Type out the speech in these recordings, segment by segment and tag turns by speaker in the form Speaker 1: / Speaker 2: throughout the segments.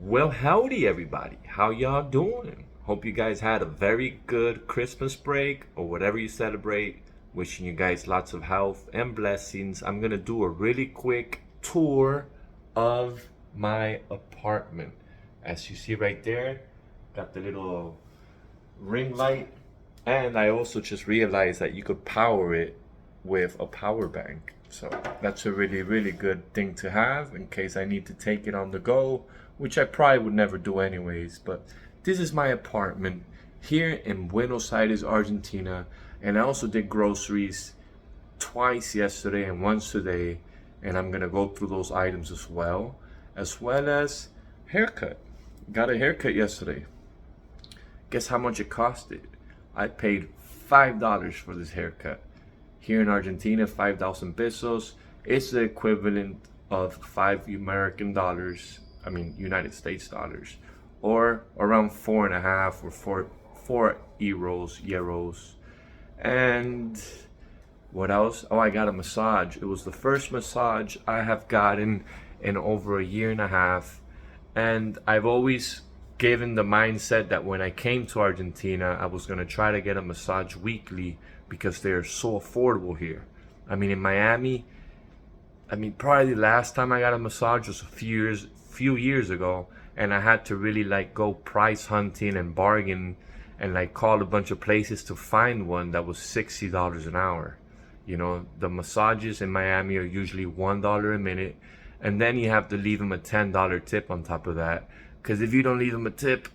Speaker 1: Well, howdy everybody. How y'all doing? Hope you guys had a very good Christmas break or whatever you celebrate. Wishing you guys lots of health and blessings. I'm gonna do a really quick tour of my apartment. As you see right there, got the little ring light, and I also just realized that you could power it with a power bank. So that's a really good thing to have in case I need to take it on the go, which I probably would never do anyways. But this is my apartment here in Buenos Aires, Argentina. And I also did groceries twice yesterday and once today. And I'm gonna go through those items as well as haircut. Got a haircut yesterday. Guess how much it costed? I paid $5 for this haircut. Here in Argentina, 5,000 pesos is the equivalent of United States dollars, or around 4.5 or four euros. And what else? Oh, I got a massage. It was the first massage I have gotten in over a year and a half. And I've always given the mindset that when I came to Argentina, I was going to try to get a massage weekly because they're so affordable here. I mean, in Miami, probably the last time I got a massage was a few years ago, and I had to really like go price hunting and bargain and like call a bunch of places to find one that was $60 an hour. You know, the massages in Miami are usually $1 a minute, and then you have to leave them a $10 tip on top of that. Because if you don't leave them a tip,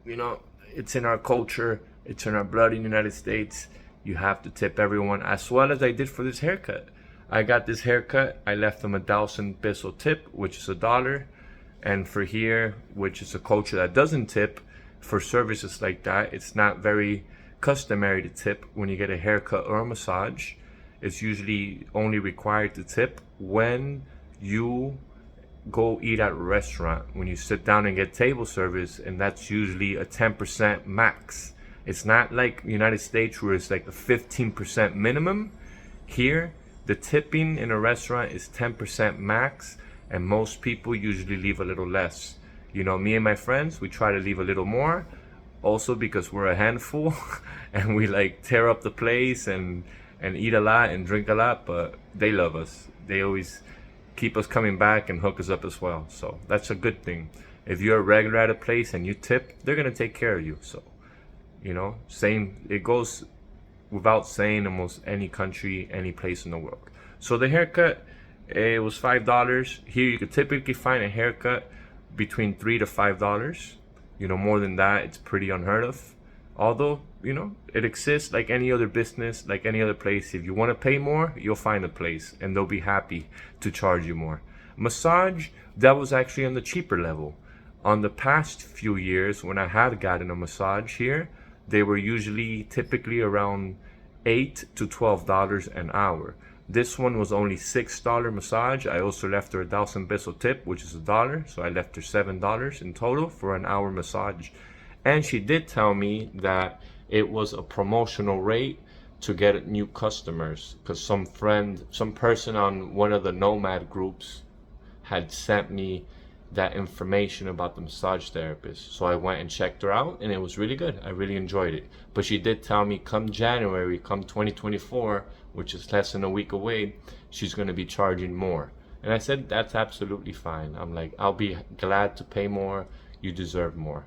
Speaker 1: you know, it's in our culture, it's in our blood in the United States. You have to tip everyone, as well as I did for this haircut. I got this haircut, I left them a 1,000 peso tip, which is $1. And for here, which is a culture that doesn't tip for services like that, it's not very customary to tip when you get a haircut or a massage. It's usually only required to tip when you go eat at a restaurant, when you sit down and get table service, and that's usually a 10% max. It's not like United States where it's like a 15% minimum. Here, the tipping in a restaurant is 10% max, and most people usually leave a little less. You know, me and my friends, we try to leave a little more, also because we're a handful and we like tear up the place and eat a lot and drink a lot, but they love us. They always keep us coming back and hook us up as well. So that's a good thing. If you're a regular at a place and you tip, they're gonna take care of you. So, you know, it goes without saying almost any country, any place in the world. So the haircut, it was $5. Here you could typically find a haircut between $3 to $5. You know, more than that, it's pretty unheard of. Although, you know, it exists like any other business, like any other place. If you want to pay more, you'll find a place and they'll be happy to charge you more. Massage, that was actually on the cheaper level. On the past few years, when I had gotten a massage here, they were typically around $8 to $12 an hour. This one was only $6 massage. I also left her a 1,000 peso tip, which is $1. So I left her $7 in total for an hour massage. And she did tell me that it was a promotional rate to get new customers, because some person on one of the nomad groups had sent me that information about the massage therapist. So I went and checked her out, and it was really good. I really enjoyed it. But she did tell me come January, come 2024, which is less than a week away, she's going to be charging more. And I said, that's absolutely fine. I'm like, I'll be glad to pay more. You deserve more.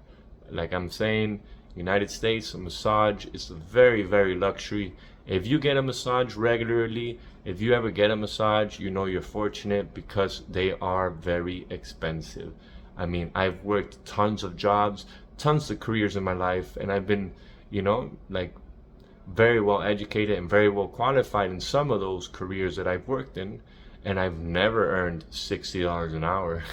Speaker 1: Like I'm saying, United States, a massage is a very luxury. If you get a massage regularly, if you ever get a massage, you know you're fortunate, because they are very expensive. I mean, I've worked tons of jobs, tons of careers in my life, and I've been, you know, like very well educated and very well qualified in some of those careers that I've worked in, and I've never earned $60 an hour,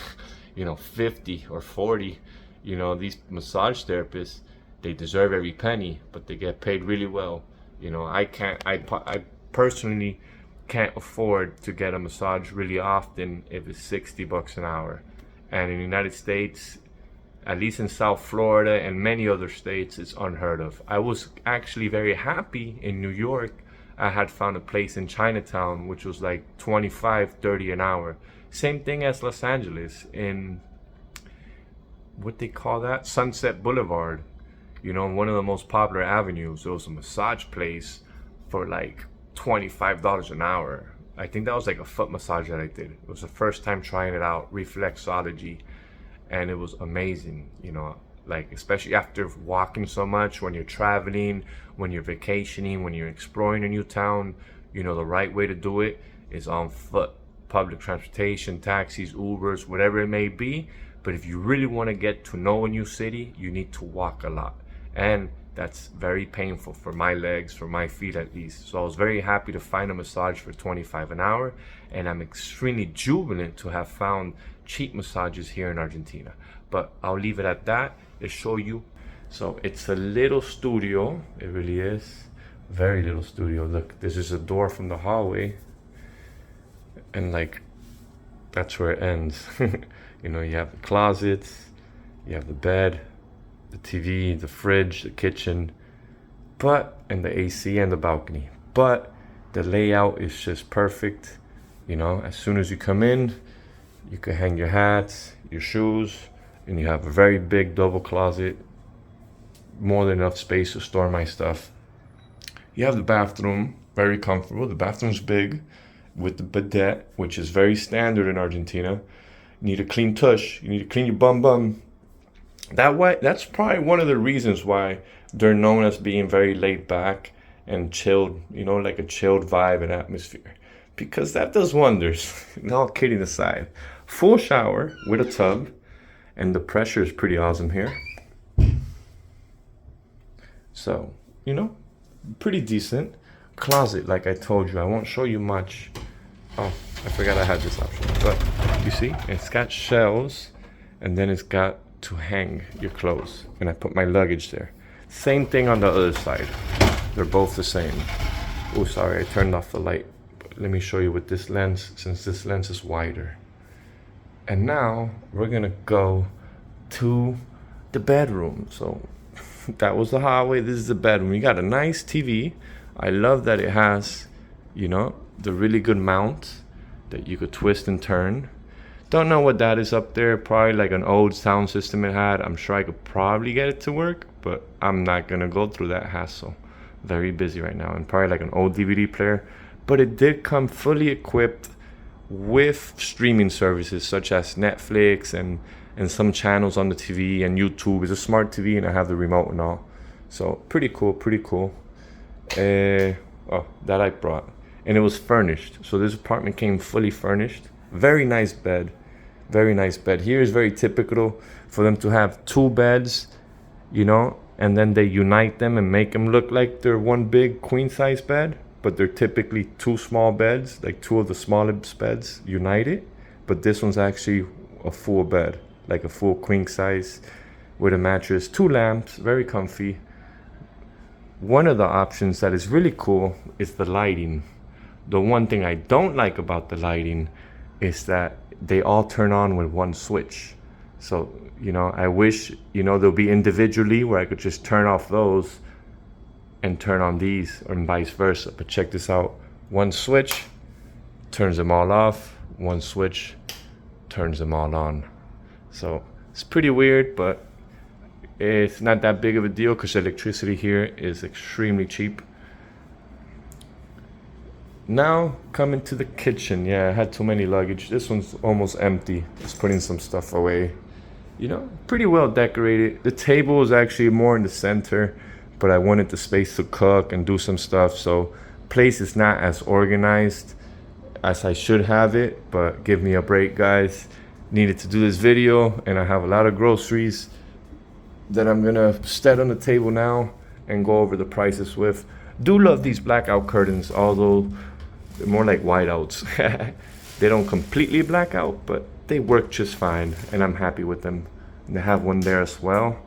Speaker 1: you know, 50 or 40. You know, these massage therapists, they deserve every penny, but they get paid really well. You know, I personally can't afford to get a massage really often if it's $60 an hour. And in the United States, at least in South Florida and many other states, it's unheard of. I was actually very happy in New York. I had found a place in Chinatown which was like 25, 30 an hour. Same thing as Los Angeles. In what they call that, Sunset Boulevard, you know, one of the most popular avenues. There was a massage place for like $25 an hour. I think that was like a foot massage that I did. It was the first time trying it out, reflexology, and it was amazing, you know, like especially after walking so much, when you're traveling, when you're vacationing, when you're exploring a new town, you know, the right way to do it is on foot. Public transportation, taxis, Ubers, whatever it may be. But if you really want to get to know a new city, you need to walk a lot. And that's very painful for my legs, for my feet at least. So I was very happy to find a massage for $25 an hour. And I'm extremely jubilant to have found cheap massages here in Argentina. But I'll leave it at that to show you. So it's a little studio. It really is. Very little studio. Look, this is a door from the hallway. And like, that's where it ends. You know, you have the closets, you have the bed, the TV, the fridge, the kitchen, and the AC and the balcony. But the layout is just perfect. You know, as soon as you come in, you can hang your hats, your shoes, and you have a very big double closet, more than enough space to store my stuff. You have the bathroom, very comfortable. The bathroom's big, with the bidet, which is very standard in Argentina. You need a clean tush. You need to clean your bum. That's probably one of the reasons why they're known as being very laid back and chilled, you know, like a chilled vibe and atmosphere. Because that does wonders. All kidding aside. Full shower with a tub, and the pressure is pretty awesome here. So, you know, pretty decent. Closet, like I told you, I won't show you much. Oh, I forgot I had this option. But you see, it's got shelves, and then it's got to hang your clothes. And I put my luggage there. Same thing on the other side. They're both the same. Oh, sorry, I turned off the light. But let me show you with this lens, since this lens is wider. And now we're gonna go to the bedroom. So that was the hallway. This is the bedroom. You got a nice TV. I love that it has, you know, the really good mount that you could twist and turn. Don't know what that is up there. Probably like an old sound system it had. I'm sure I could probably get it to work, but I'm not gonna go through that hassle. Very busy right now. And probably like an old DVD player. But it did come fully equipped with streaming services such as Netflix and some channels on the TV and YouTube. It's a smart TV and I have the remote and all. So pretty cool. That I brought. And it was furnished. So this apartment came fully furnished. Very nice bed. Here is very typical for them to have two beds, you know, and then they unite them and make them look like they're one big queen size bed, but they're typically two small beds, like two of the smallest beds united. But this one's actually a full bed, like a full queen size with a mattress, two lamps, very comfy. One of the options that is really cool is the lighting. The one thing I don't like about the lighting is that they all turn on with one switch. So, you know, I wish, you know, they'll be individually where I could just turn off those and turn on these, or vice versa. But check this out. One switch turns them all off. One switch turns them all on. So it's pretty weird, but it's not that big of a deal because electricity here is extremely cheap. Now coming to the kitchen. Yeah, I had too many luggage. This one's almost empty. Just putting some stuff away. You know, pretty well decorated. The table is actually more in the center, but I wanted the space to cook and do some stuff. So place is not as organized as I should have it, but give me a break, guys. Needed to do this video, and I have a lot of groceries that I'm gonna set on the table now and go over the prices with. Do love these blackout curtains, although they're more like whiteouts. They don't completely black out, but they work just fine, and I'm happy with them. And they have one there as well.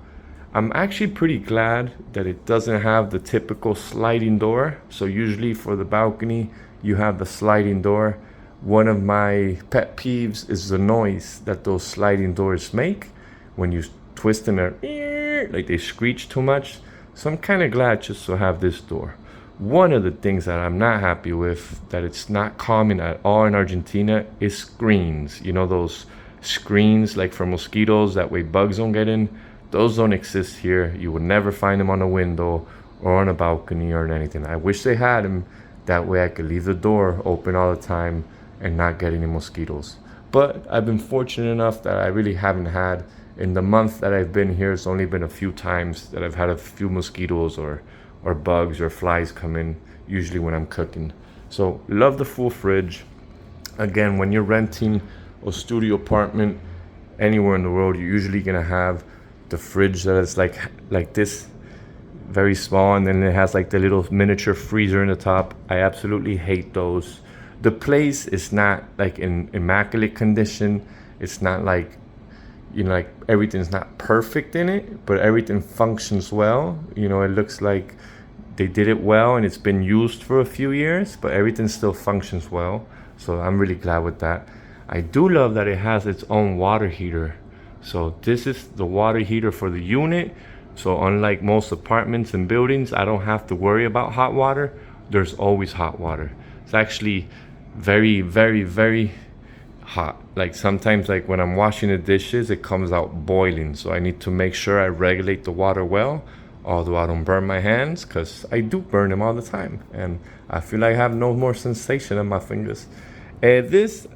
Speaker 1: I'm actually pretty glad that it doesn't have the typical sliding door. So usually for the balcony, you have the sliding door. One of my pet peeves is the noise that those sliding doors make when you twist them, like they screech too much. So I'm kind of glad just to have this door. One of the things that I'm not happy with, that it's not common at all in Argentina, is screens. You know, those screens like for mosquitoes, that way bugs don't get in. Those don't exist here. You would never find them on a window or on a balcony or anything. I wish they had them. That way I could leave the door open all the time and not get any mosquitoes. But I've been fortunate enough that I really haven't had, in the month that I've been here, it's only been a few times that I've had a few mosquitoes or bugs or flies come in, usually when I'm cooking. So love the full fridge. Again, when you're renting a studio apartment anywhere in the world, you're usually gonna have the fridge that is like this, very small, and then it has like the little miniature freezer in the top. I absolutely hate those. The place is not like in immaculate condition. It's not like, you know, like everything's not perfect in it, but everything functions well. You know, it looks like they did it well and it's been used for a few years, but everything still functions well. So I'm really glad with that. I do love that it has its own water heater. So this is the water heater for the unit. So unlike most apartments and buildings, I don't have to worry about hot water. There's always hot water. It's actually very, very, very hot. Like sometimes, like when I'm washing the dishes, it comes out boiling. So I need to make sure I regulate the water well, although I don't burn my hands, because I do burn them all the time. And I feel like I have no more sensation in my fingers. This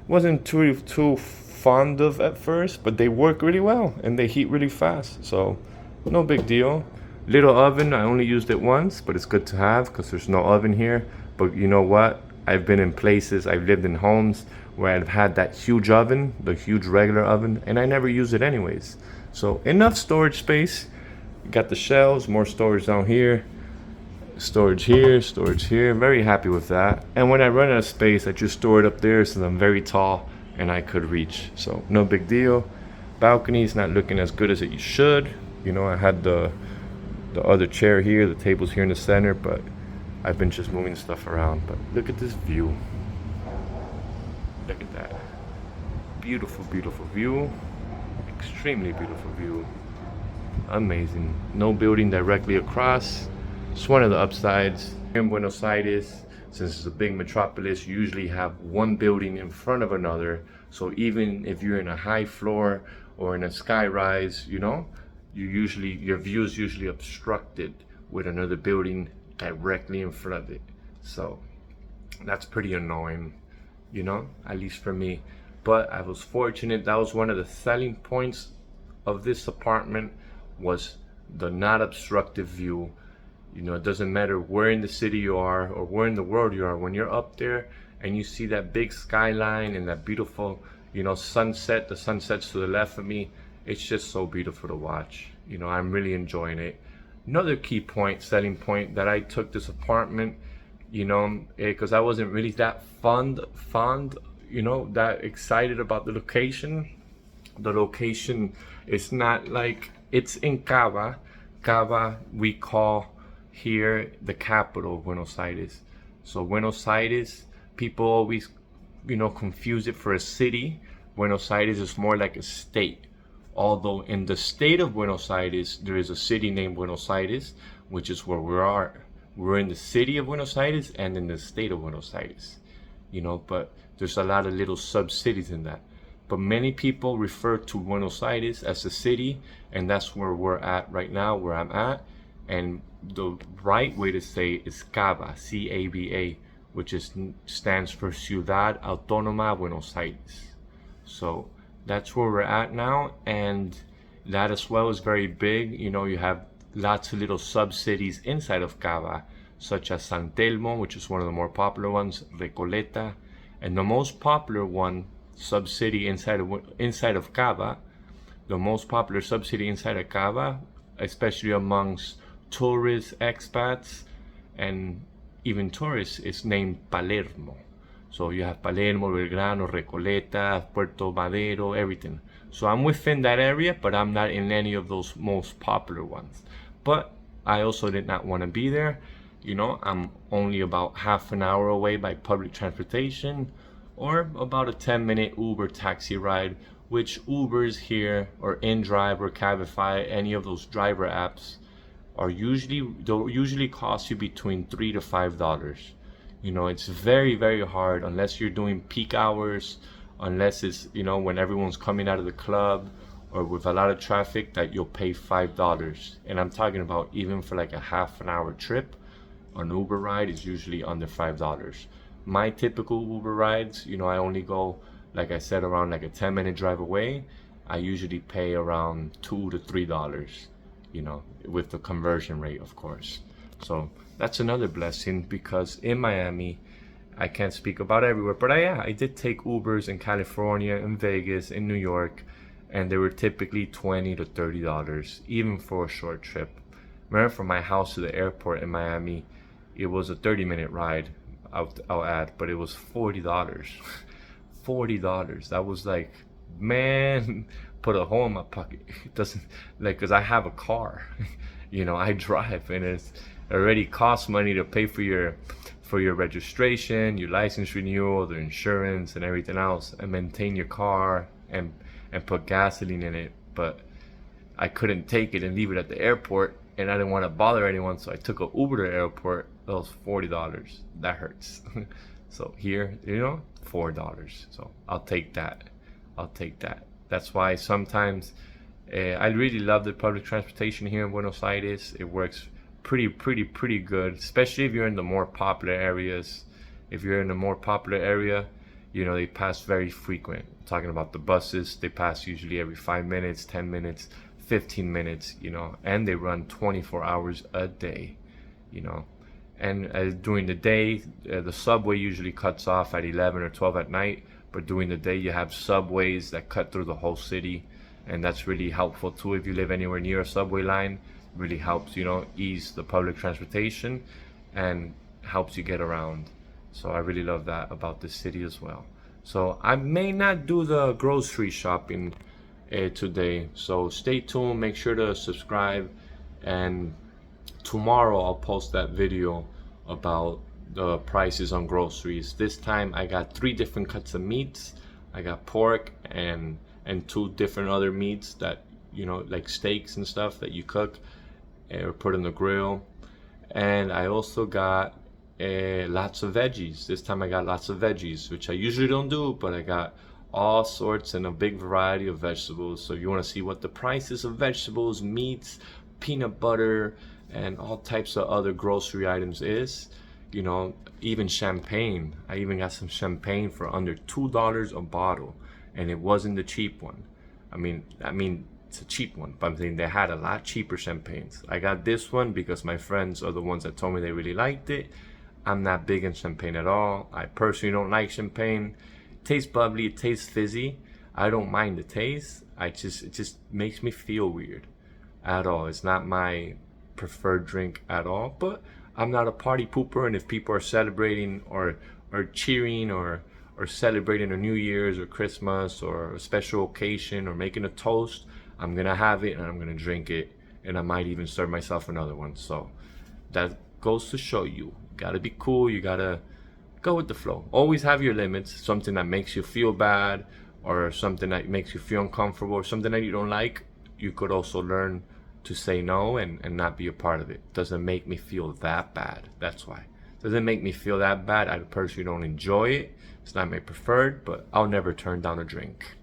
Speaker 1: wasn't too fond of at first, but they work really well and they heat really fast. So no big deal. Little oven, I only used it once, but it's good to have because there's no oven here. But you know what? I've been in places, I've lived in homes where I've had that huge oven, the huge regular oven, and I never use it anyways. So enough storage space. Got the shelves, more storage down here, storage here, storage here. Very happy with that. And when I run out of space, I just store it up there since I'm very tall and I could reach. So no big deal. Balcony is not looking as good as it should. You know, I had the other chair here, the table's here in the center, but I've been just moving stuff around. But look at this view. Look at that. Beautiful, beautiful view. Extremely beautiful view. Amazing. No building directly across. It's one of the upsides. In Buenos Aires, since it's a big metropolis, you usually have one building in front of another. So even if you're in a high floor or in a sky rise, you know, your view is usually obstructed with another building directly in front of it. So that's pretty annoying, you know, at least for me. But I was fortunate. That was one of the selling points of this apartment, was the not obstructive view. You know, it doesn't matter where in the city you are or where in the world you are, when you're up there and you see that big skyline and that beautiful, you know, sunset, the sunsets to the left of me, it's just so beautiful to watch. You know, I'm really enjoying it. Another key point, selling point, that I took this apartment, you know, because I wasn't really that fond, you know, that excited about the location. The location is not like, it's in Cava. Cava, we call here the capital of Buenos Aires. So Buenos Aires, people always, you know, confuse it for a city. Buenos Aires is more like a state. Although in the state of Buenos Aires, there is a city named Buenos Aires, which is where we are. We're in the city of Buenos Aires and in the state of Buenos Aires, you know, but there's a lot of little sub-cities in that. But many people refer to Buenos Aires as a city, and that's where we're at right now, where I'm at. And the right way to say it is Cava, C-A-V-A, which stands for Ciudad Autónoma Buenos Aires. So that's where we're at now, and that as well is very big. You know, you have lots of little sub-cities inside of Cava, such as San Telmo, which is one of the more popular ones, Recoleta, and the most popular one, sub-city inside of Cava, the most popular sub-city inside of Cava, especially amongst tourists, expats, and even tourists, is named Palermo. So you have Palermo, Belgrano, Recoleta, Puerto Madero, everything. So I'm within that area, but I'm not in any of those most popular ones. But I also did not want to be there. You know, I'm only about half an hour away by public transportation, or about a 10-minute Uber taxi ride, which Ubers here, or InDrive or Cabify, any of those driver apps, they'll usually cost you between $3 to $5. You know, it's very, very hard, unless you're doing peak hours, unless it's, you know, when everyone's coming out of the club or with a lot of traffic, that you'll pay $5. And I'm talking about even for like a half an hour trip, an Uber ride is usually under $5. My typical Uber rides, you know, I only go, like I said, around like a 10-minute drive away. I usually pay around $2 to $3, you know, with the conversion rate, of course. So that's another blessing, because in Miami, I can't speak about everywhere, but I did take Ubers in California, in Vegas, in New York, and they were typically $20 to $30, even for a short trip. Remember, from my house to the airport in Miami, it was a 30-minute ride, I'll add, but it was $40. $40. That was like, man, put a hole in my pocket. It doesn't, like, because I have a car, you know, I drive, and it's already costs money to pay for your registration, your license renewal, the insurance, and everything else, and maintain your car and put gasoline in it. But I couldn't take it and leave it at the airport, and I didn't want to bother anyone, so I took an Uber to the airport. That was $40. That hurts. So here, you know, $4. So I'll take that. That's why sometimes I really love the public transportation here in Buenos Aires. It works pretty good, especially if you're in the more popular areas. If you're in a more popular area, you know, they pass very frequent. Talking about the buses, they pass usually every 5 minutes, 10 minutes, 15 minutes, you know, and they run 24 hours a day, you know. And during the day, the subway usually cuts off at 11 or 12 at night, but during the day you have subways that cut through the whole city, and that's really helpful too. If you live anywhere near a subway line, really helps, you know, ease the public transportation and helps you get around. So I really love that about this city as well. So I may not do the grocery shopping today, so stay tuned, make sure to subscribe, and tomorrow I'll post that video about the prices on groceries. This time I got 3 different cuts of meats. I got pork and 2 different other meats that, you know, like steaks and stuff that you cook or put in the grill. And I also got lots of veggies. This time I got lots of veggies, which I usually don't do, but I got all sorts and a big variety of vegetables. So if you want to see what the prices of vegetables, meats, peanut butter, and all types of other grocery items is, you know, even champagne. I even got some champagne for under $2 a bottle, and it wasn't the cheap one. I mean it's a cheap one, but I'm saying they had a lot cheaper champagnes. I got this one because my friends are the ones that told me they really liked it. I'm not big in champagne at all. I personally don't like champagne. It tastes bubbly, it tastes fizzy. I don't mind the taste. It just makes me feel weird at all. It's not my preferred drink at all, but I'm not a party pooper, and if people are celebrating or cheering or celebrating a New Year's or Christmas or a special occasion or making a toast, I'm gonna have it and I'm gonna drink it, and I might even serve myself another one. So that goes to show you gotta be cool, you gotta go with the flow. Always have your limits. Something that makes you feel bad or something that makes you feel uncomfortable or something that you don't like, you could also learn to say no and not be a part of it. Doesn't make me feel that bad. That's why. Doesn't make me feel that bad. I personally don't enjoy it. It's not my preferred, but I'll never turn down a drink.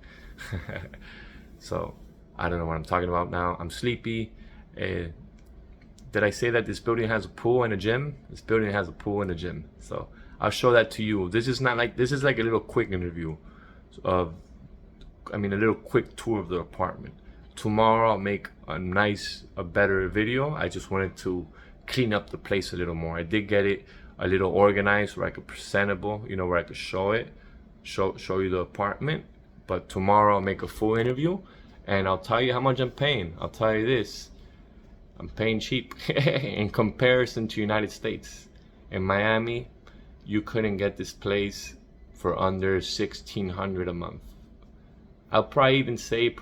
Speaker 1: So I don't know what I'm talking about now. I'm sleepy. Did I say that this building has a pool and a gym? This building has a pool and a gym. So I'll show that to you. This is like a little quick interview of, a little quick tour of the apartment. Tomorrow I'll make a better video. I just wanted to clean up the place a little more. I did get it a little organized where I could presentable, you know, where I could show you the apartment. But tomorrow I'll make a full interview and I'll tell you how much I'm paying. I'll tell you this, I'm paying cheap in comparison to United States. In Miami, you couldn't get this place for under $1,600 a month. I'll probably even say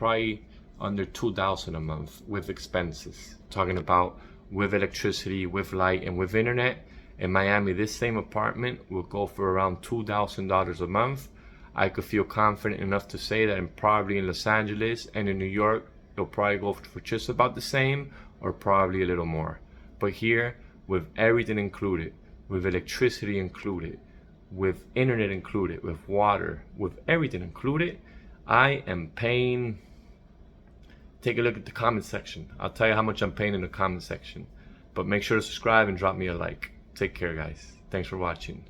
Speaker 1: under $2,000 a month with expenses. Talking about with electricity, with light, and with internet. In Miami, this same apartment will go for around $2,000 a month. I could feel confident enough to say that probably in Los Angeles and in New York, it'll probably go for just about the same or probably a little more. But here, with everything included, with electricity included, with internet included, with water, with everything included, I am paying, take a look at the comment section. I'll tell you how much I'm paying in the comment section. But make sure to subscribe and drop me a like. Take care, guys. Thanks for watching.